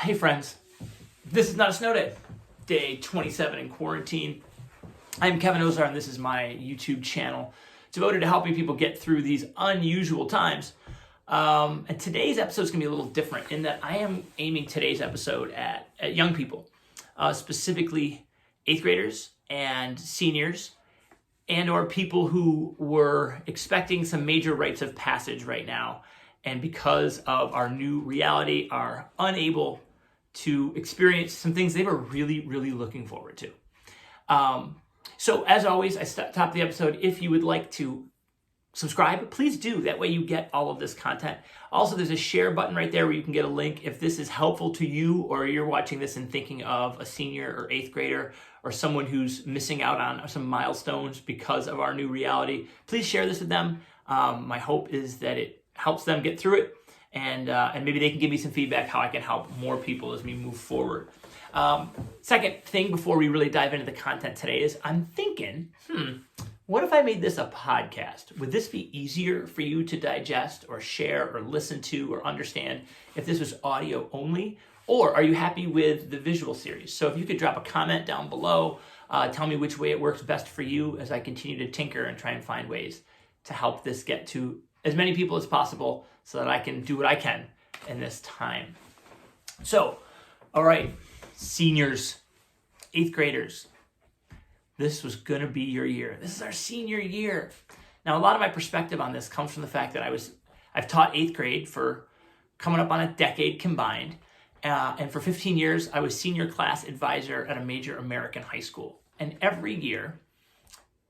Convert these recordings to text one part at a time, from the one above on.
Hey friends, this is not a snow day. Day 27 in quarantine. I'm Kevin Ozar and this is my YouTube channel devoted to helping people get through these unusual times. And today's episode is going to be a little different in that I am aiming today's episode at young people, specifically 8th graders and seniors, and or people who were expecting some major rites of passage right now, and because of our new reality are unable to experience some things they were really, really looking forward to. So as always, I top the episode. If you would like to subscribe, please do. That way you get all of this content. Also, there's a share button right there where you can get a link if this is helpful to you or you're watching this and thinking of a senior or 8th grader or someone who's missing out on some milestones because of our new reality. Please share this with them. My hope is that it helps them get through it, and maybe they can give me some feedback how I can help more people as we move forward. Second thing before we really dive into the content today is I'm thinking, what if I made this a podcast? Would this be easier for you to digest or share or listen to or understand if this was audio only? Or are you happy with the visual series? So if you could drop a comment down below, tell me which way it works best for you as I continue to tinker and try and find ways to help this get to as many people as possible so that I can do what I can in this time. So, all right, seniors, 8th graders, this was going to be your year. This is our senior year. Now, a lot of my perspective on this comes from the fact that I've taught 8th grade for coming up on a decade combined. And for 15 years, I was senior class advisor at a major American high school. And every year,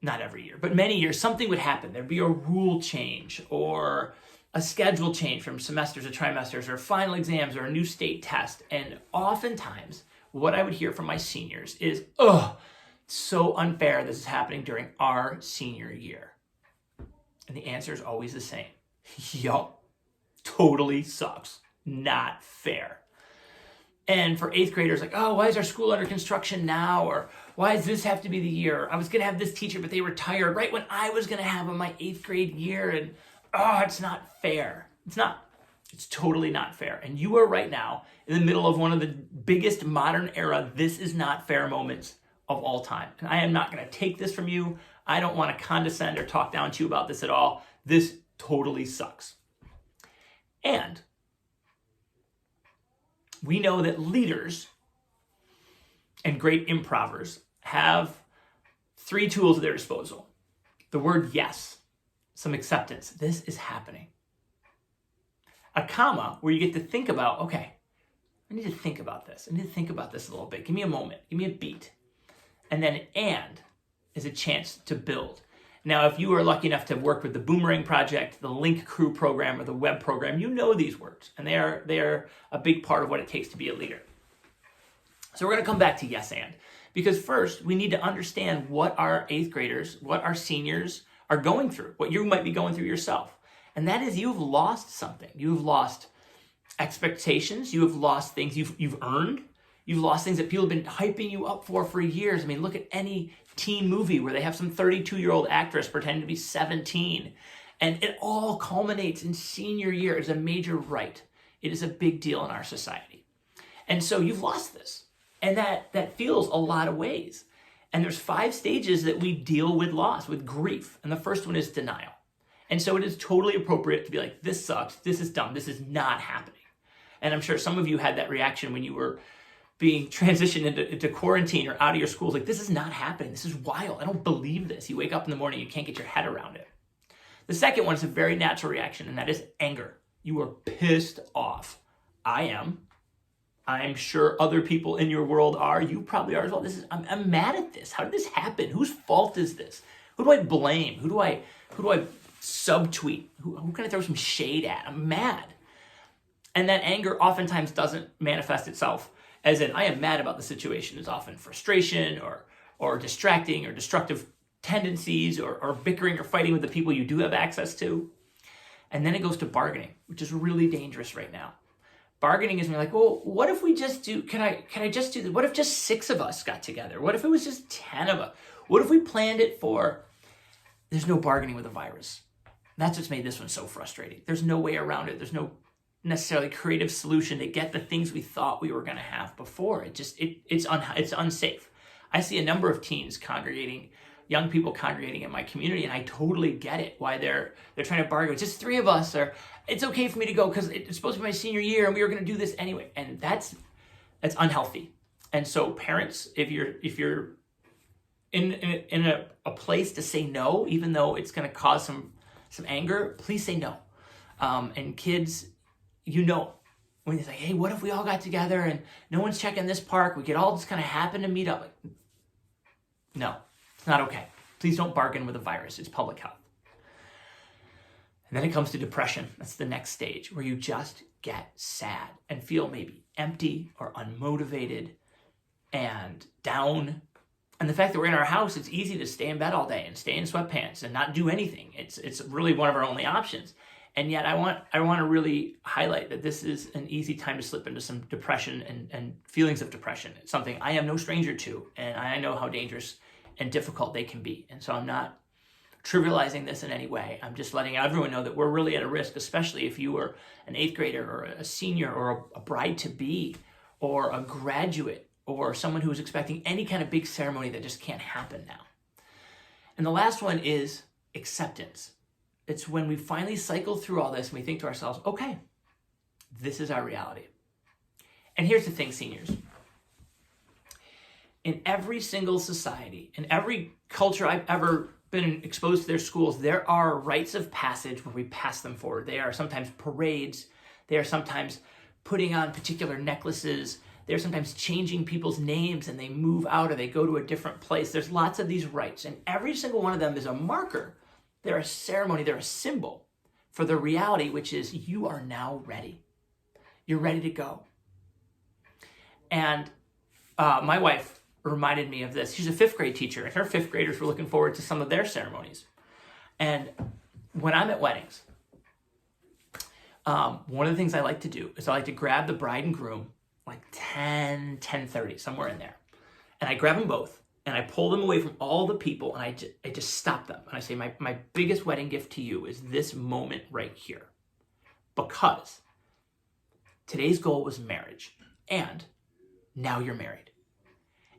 not every year, but many years, something would happen. There'd be a rule change or a schedule change from semesters to trimesters or final exams or a new state test. And oftentimes, what I would hear from my seniors is, so unfair this is happening during our senior year. And the answer is always the same. Yup, totally sucks. Not fair. And for 8th graders, like, why is our school under construction now? Or why does this have to be the year? I was going to have this teacher, but they retired right when I was going to have my 8th grade year. And, it's not fair. It's not. It's totally not fair. And you are right now in the middle of one of the biggest modern era, this is not fair moments of all time. And I am not going to take this from you. I don't want to condescend or talk down to you about this at all. This totally sucks. And we know that leaders and great improvers have 3 tools at their disposal. The word yes, some acceptance. This is happening. A comma where you get to think about, I need to think about this. I need to think about this a little bit. Give me a moment. Give me a beat. And then and is a chance to build. Now, if you are lucky enough to work with the Boomerang Project, the Link Crew program, or the web program, you know these words, and they are a big part of what it takes to be a leader. So we're going to come back to yes and, because first we need to understand what our 8th graders, what our seniors are going through, what you might be going through yourself. And that is you've lost something. You've lost expectations. You have lost things you've earned. You've lost things that people have been hyping you up for years. I mean, look at any teen movie where they have some 32-year-old actress pretending to be 17. And it all culminates in senior year as a major rite. It is a big deal in our society. And so you've lost this. And that feels a lot of ways. And there's 5 stages that we deal with loss, with grief. And the first one is denial. And so it is totally appropriate to be like, this sucks, this is dumb, this is not happening. And I'm sure some of you had that reaction when you were being transitioned into quarantine or out of your schools, like, this is not happening. This is wild. I don't believe this. You wake up in the morning, you can't get your head around it. The second one is a very natural reaction, and that is anger. You are pissed off. I am. I'm sure other people in your world are. You probably are as well. I'm mad at this. How did this happen? Whose fault is this? Who do I blame? Who do I subtweet? Who can I throw some shade at? I'm mad. And that anger oftentimes doesn't manifest itself as in, I am mad about the situation. It's often frustration or distracting or destructive tendencies or bickering or fighting with the people you do have access to. And then it goes to bargaining, which is really dangerous right now. Bargaining is like, well, what if we just do, can I just do this? What if just 6 of us got together? What if it was just 10 of us? What if we planned it for, there's no bargaining with a virus. That's what's made this one so frustrating. There's no way around it. There's no necessarily creative solution to get the things we thought we were going to have before. It's unsafe. I see a number of teens congregating, young people congregating in my community, and I totally get it, why they're trying to bargain. It's just 3 of us, or it's okay for me to go because it's supposed to be my senior year and we were going to do this anyway. And that's unhealthy. And so parents, if you're in a place to say no, even though it's going to cause some anger, please say no. And kids, when they say, hey, what if we all got together and no one's checking this park, we could all just kind of happen to meet up. Like, no, it's not okay. Please don't bargain with a virus. It's public health. And then it comes to depression. That's the next stage, where you just get sad and feel maybe empty or unmotivated and down. And the fact that we're in our house, it's easy to stay in bed all day and stay in sweatpants and not do anything. It's really one of our only options. And yet I want to really highlight that this is an easy time to slip into some depression and feelings of depression. It's something I am no stranger to, and I know how dangerous and difficult they can be. And so I'm not trivializing this in any way. I'm just letting everyone know that we're really at a risk, especially if you were an 8th grader or a senior or a bride-to-be or a graduate or someone who is expecting any kind of big ceremony that just can't happen now. And the last one is acceptance. It's when we finally cycle through all this and we think to ourselves, okay, this is our reality. And here's the thing, seniors. In every single society, in every culture I've ever been exposed to their schools, there are rites of passage where we pass them forward. They are sometimes parades. They are sometimes putting on particular necklaces. They're sometimes changing people's names and they move out or they go to a different place. There's lots of these rites, and every single one of them is a marker. They're a ceremony, they're a symbol for the reality, which is you are now ready. You're ready to go. And my wife reminded me of this. She's a 5th grade teacher, and her 5th graders were looking forward to some of their ceremonies. And when I'm at weddings, one of the things I like to do is I like to grab the bride and groom like 10:30, somewhere in there. And I grab them both, and I pull them away from all the people, and I just stop them. And I say, my biggest wedding gift to you is this moment right here. Because today's goal was marriage, and now you're married.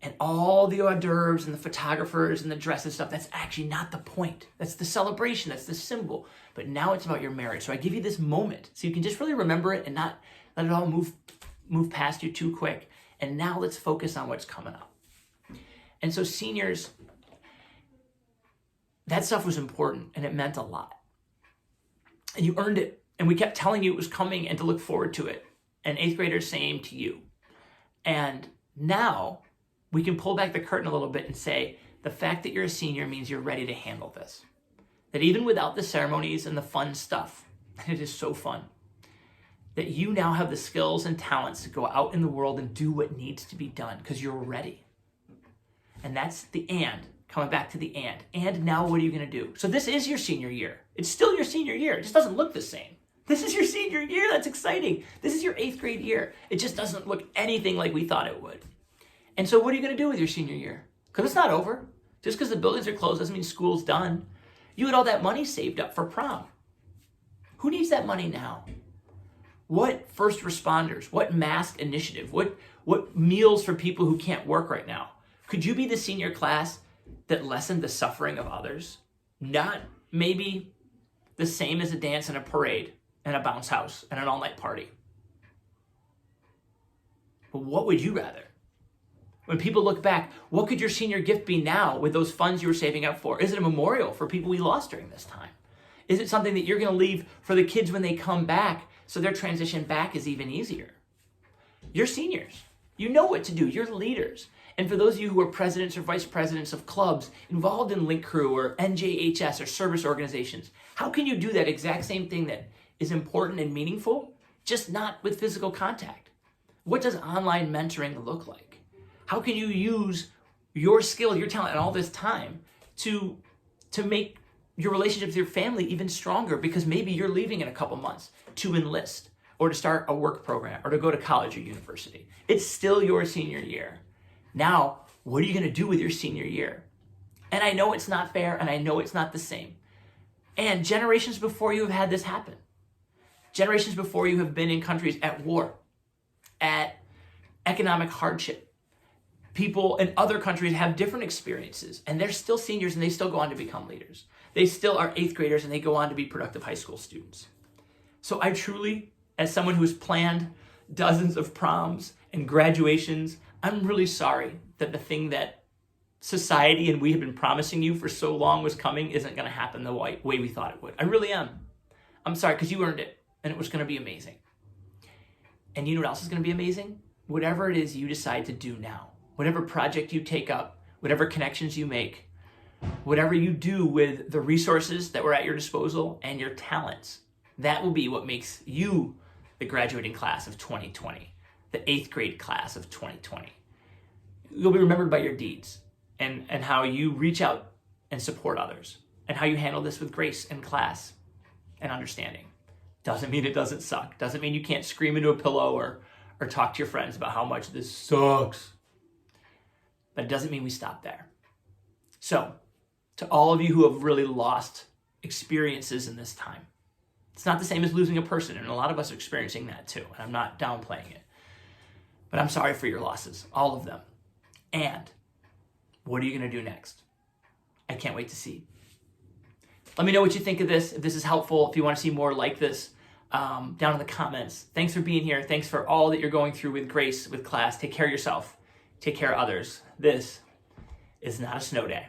And all the hors d'oeuvres and the photographers and the dress and stuff, that's actually not the point. That's the celebration, that's the symbol. But now it's about your marriage. So I give you this moment so you can just really remember it and not let it all move past you too quick. And now let's focus on what's coming up. And so seniors, that stuff was important and it meant a lot. And you earned it. And we kept telling you it was coming and to look forward to it. And 8th graders, same to you. And now we can pull back the curtain a little bit and say, the fact that you're a senior means you're ready to handle this. That even without the ceremonies and the fun stuff, and it is so fun, that you now have the skills and talents to go out in the world and do what needs to be done because you're ready. And that's the and, coming back to the and. And now what are you going to do? So this is your senior year. It's still your senior year. It just doesn't look the same. This is your senior year. That's exciting. This is your 8th grade year. It just doesn't look anything like we thought it would. And so what are you going to do with your senior year? Because it's not over. Just because the buildings are closed doesn't mean school's done. You had all that money saved up for prom. Who needs that money now? What first responders? What mask initiative? What meals for people who can't work right now? Could you be the senior class that lessened the suffering of others? Not maybe the same as a dance and a parade and a bounce house and an all-night party. But what would you rather? When people look back, what could your senior gift be now with those funds you were saving up for? Is it a memorial for people we lost during this time? Is it something that you're going to leave for the kids when they come back so their transition back is even easier? You're seniors. You know what to do. You're leaders. And for those of you who are presidents or vice presidents of clubs involved in Link Crew or NJHS or service organizations, how can you do that exact same thing that is important and meaningful, just not with physical contact? What does online mentoring look like? How can you use your skill, your talent, and all this time to make your relationship with your family even stronger? Because maybe you're leaving in a couple months to enlist or to start a work program or to go to college or university. It's still your senior year. Now, what are you going to do with your senior year? And I know it's not fair, and I know it's not the same. And generations before you have had this happen. Generations before you have been in countries at war, at economic hardship. People in other countries have different experiences, and they're still seniors and they still go on to become leaders. They still are 8th graders and they go on to be productive high school students. So I truly, as someone who's planned dozens of proms and graduations, I'm really sorry that the thing that society and we have been promising you for so long was coming isn't going to happen the way we thought it would. I really am. I'm sorry, because you earned it, and it was going to be amazing. And you know what else is going to be amazing? Whatever it is you decide to do now, whatever project you take up, whatever connections you make, whatever you do with the resources that were at your disposal and your talents, that will be what makes you the graduating class of 2020, the 8th grade class of 2020. You'll be remembered by your deeds and how you reach out and support others and how you handle this with grace and class and understanding. Doesn't mean it doesn't suck. Doesn't mean you can't scream into a pillow or talk to your friends about how much this sucks. But it doesn't mean we stop there. So, to all of you who have really lost experiences in this time, it's not the same as losing a person, and a lot of us are experiencing that too, and I'm not downplaying it. But I'm sorry for your losses, all of them. And what are you going to do next? I can't wait to see. Let me know what you think of this, if this is helpful, if you want to see more like this, down in the comments. Thanks for being here. Thanks for all that you're going through with grace, with class. Take care of yourself. Take care of others. This is not a snow day.